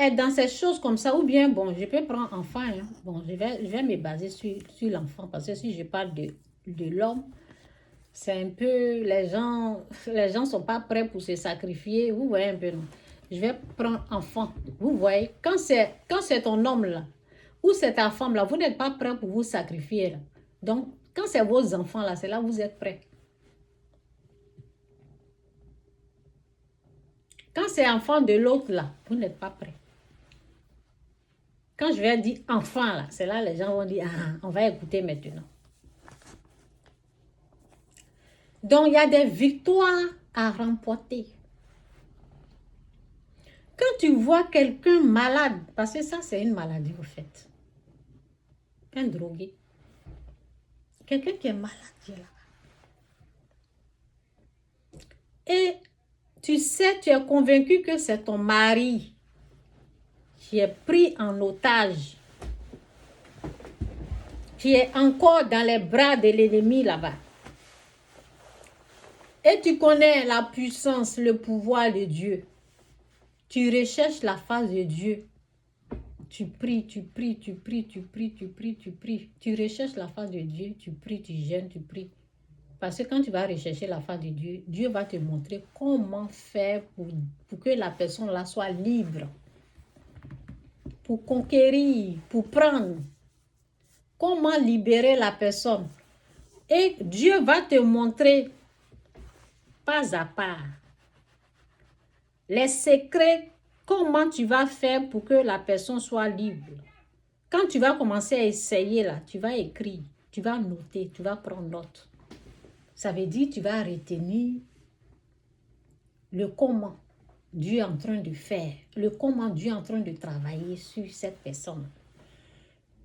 être dans ces choses comme ça, ou bien, bon, je peux prendre enfant, hein. Bon, je vais me baser sur l'enfant, parce que si je parle de l'homme, c'est un peu, les gens sont pas prêts pour se sacrifier, vous voyez un peu, non? Je vais prendre enfant, vous voyez, quand c'est ton homme là, ou c'est ta femme là, vous n'êtes pas prêts pour vous sacrifier là. Donc, quand c'est vos enfants là, c'est là où vous êtes prêts. Quand c'est enfant de l'autre là, vous n'êtes pas prêts. Quand je vais dire enfant là, c'est là les gens vont dire, ah, on va écouter maintenant. Donc, il y a des victoires à remporter. Quand tu vois quelqu'un malade, parce que ça, c'est une maladie, au fait. Un drogué. Quelqu'un qui est malade, qui est là. Et tu sais, tu es convaincu que c'est ton mari qui est pris en otage, qui est encore dans les bras de l'ennemi là-bas. Et tu connais la puissance, le pouvoir de Dieu. Tu recherches la face de Dieu. Tu pries, tu pries, tu pries, tu pries, tu pries, tu pries. Tu recherches la face de Dieu, tu pries, tu jeûnes, tu pries. Parce que quand tu vas rechercher la face de Dieu, Dieu va te montrer comment faire pour que la personne là soit libre. Pour conquérir, pour prendre. Comment libérer la personne. Et Dieu va te montrer pas à pas les secrets, comment tu vas faire pour que la personne soit libre. Quand tu vas commencer à essayer là, tu vas écrire, tu vas noter, tu vas prendre note. Ça veut dire tu vas retenir le comment Dieu est en train de faire, le comment Dieu est en train de travailler sur cette personne.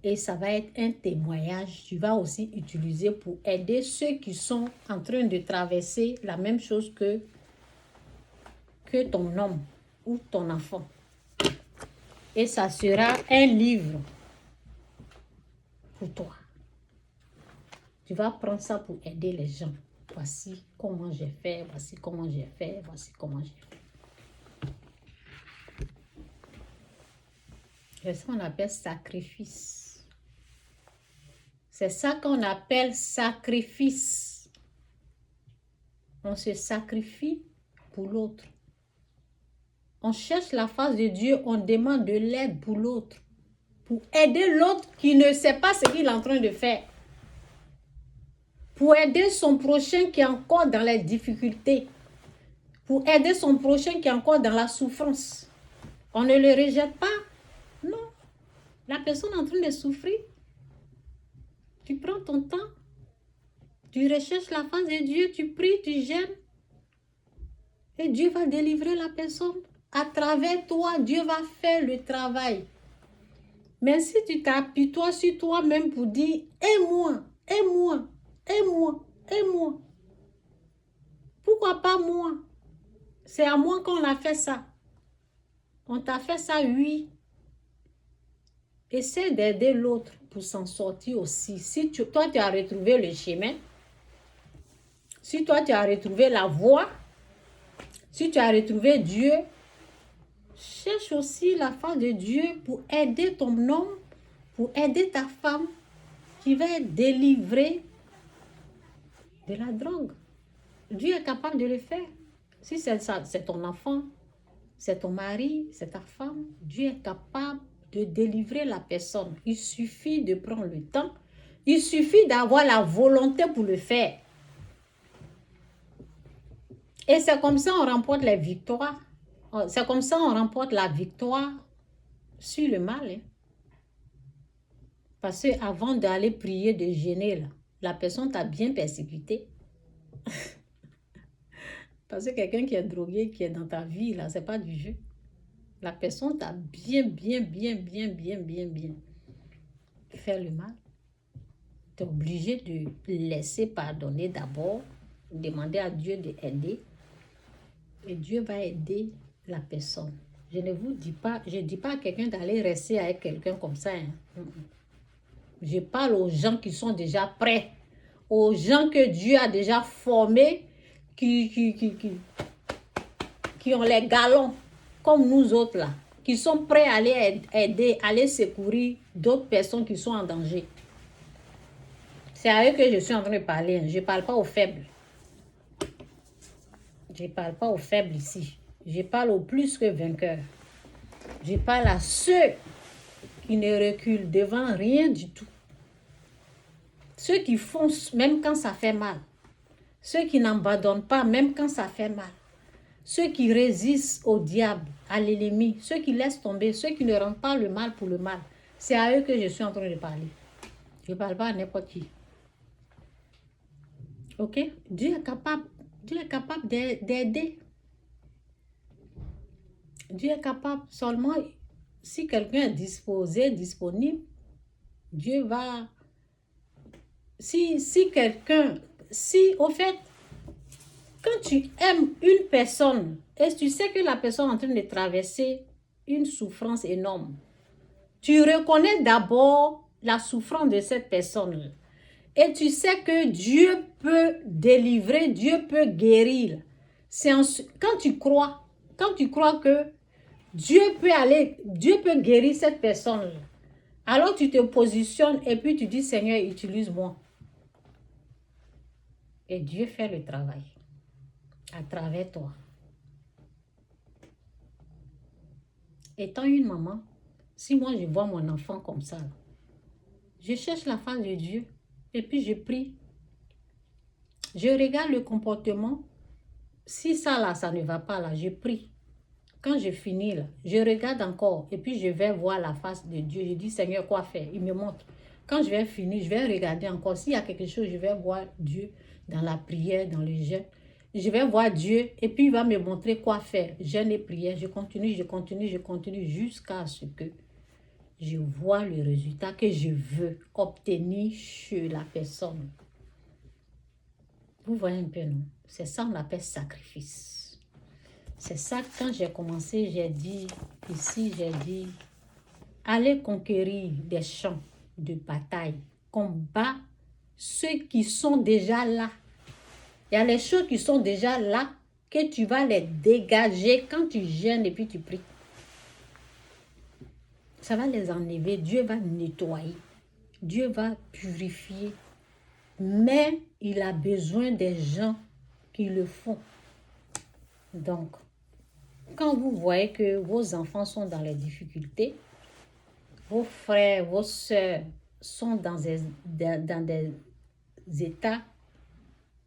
Et ça va être un témoignage, tu vas aussi utiliser pour aider ceux qui sont en train de traverser la même chose que ton homme ou ton enfant. Et ça sera un livre pour toi. Tu vas prendre ça pour aider les gens. Voici comment j'ai fait, voici comment j'ai fait, voici comment j'ai fait. C'est ce qu'on appelle sacrifice. C'est ça qu'on appelle sacrifice. On se sacrifie pour l'autre. On cherche la face de Dieu, on demande de l'aide pour l'autre. Pour aider l'autre qui ne sait pas ce qu'il est en train de faire. Pour aider son prochain qui est encore dans les difficultés. Pour aider son prochain qui est encore dans la souffrance. On ne le rejette pas. Non. La personne est en train de souffrir. Tu prends ton temps. Tu recherches la face de Dieu. Tu pries, tu jeûnes. Et Dieu va délivrer la personne. À travers toi, Dieu va faire le travail. Mais si tu t'apitoies sur toi-même pour dire « Aide-moi, aide-moi, aide-moi, aide-moi ». Pourquoi pas moi? C'est à moi qu'on a fait ça. On t'a fait ça, oui. Essaie d'aider l'autre pour s'en sortir aussi. Si toi, tu as retrouvé le chemin, si toi, tu as retrouvé la voie, si tu as retrouvé Dieu, cherche aussi la face de Dieu pour aider ton homme, pour aider ta femme qui va être délivrée de la drogue. Dieu est capable de le faire. Si c'est ton enfant, c'est ton mari, c'est ta femme, Dieu est capable de délivrer la personne. Il suffit de prendre le temps. Il suffit d'avoir la volonté pour le faire. Et c'est comme ça qu'on remporte les victoires. C'est comme ça qu'on remporte la victoire sur le mal. Hein. Parce qu'avant d'aller prier, de jeûner, là, la personne t'a bien persécuté. Parce que quelqu'un qui est drogué, qui est dans ta vie, là, c'est pas du jeu. La personne t'a bien fait le mal. Tu es obligé de laisser pardonner d'abord, demander à Dieu d'aider. Et Dieu va aider la personne. Je ne vous dis pas, je ne dis pas à quelqu'un d'aller rester avec quelqu'un comme ça. Hein. Je parle aux gens qui sont déjà prêts, aux gens que Dieu a déjà formés, qui ont les galons, comme nous autres là, qui sont prêts à aller aider, à aller secourir d'autres personnes qui sont en danger. C'est à eux que je suis en train de parler. Je ne parle pas aux faibles. Je ne parle pas aux faibles ici. Je parle aux plus que vainqueurs. Je parle à ceux qui ne reculent devant rien du tout. Ceux qui foncent même quand ça fait mal. Ceux qui n'abandonnent pas même quand ça fait mal. Ceux qui résistent au diable, à l'ennemi. Ceux qui laissent tomber. Ceux qui ne rendent pas le mal pour le mal. C'est à eux que je suis en train de parler. Je ne parle pas à n'importe qui. Ok? Dieu est capable d'aider. Dieu est capable seulement, si quelqu'un est disposé, disponible, Dieu va... Au fait, quand tu aimes une personne, et tu sais que la personne est en train de traverser une souffrance énorme, tu reconnais d'abord la souffrance de cette personne. Et tu sais que Dieu peut délivrer, Dieu peut guérir. Quand tu crois que Dieu peut guérir cette personne. Alors tu te positionnes et puis tu dis, Seigneur, utilise-moi. Et Dieu fait le travail à travers toi. Étant une maman, si moi je vois mon enfant comme ça, je cherche la face de Dieu et puis je prie. Je regarde le comportement. Si ça là, ça ne va pas là, je prie. Quand je finis là, je regarde encore et puis je vais voir la face de Dieu. Je dis, Seigneur, quoi faire? Il me montre. Quand je vais finir, je vais regarder encore. S'il y a quelque chose, je vais voir Dieu dans la prière, dans le jeûne. Je vais voir Dieu et puis il va me montrer quoi faire. Jeûne et prière, je continue jusqu'à ce que je vois le résultat que je veux obtenir chez la personne. Vous voyez un peu, non? C'est ça qu'on appelle sacrifice. C'est ça, quand j'ai commencé, j'ai dit, allez conquérir des champs de bataille, combat ceux qui sont déjà là. Il y a les choses qui sont déjà là, que tu vas les dégager quand tu jeûnes et puis tu pries. Ça va les enlever, Dieu va nettoyer, Dieu va purifier. Mais il a besoin des gens qui le font. Donc, quand vous voyez que vos enfants sont dans les difficultés, vos frères, vos soeurs sont dans des états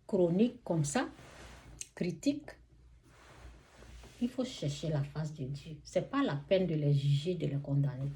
chroniques comme ça, critiques, il faut chercher la face de Dieu. Ce n'est pas la peine de les juger, de les condamner.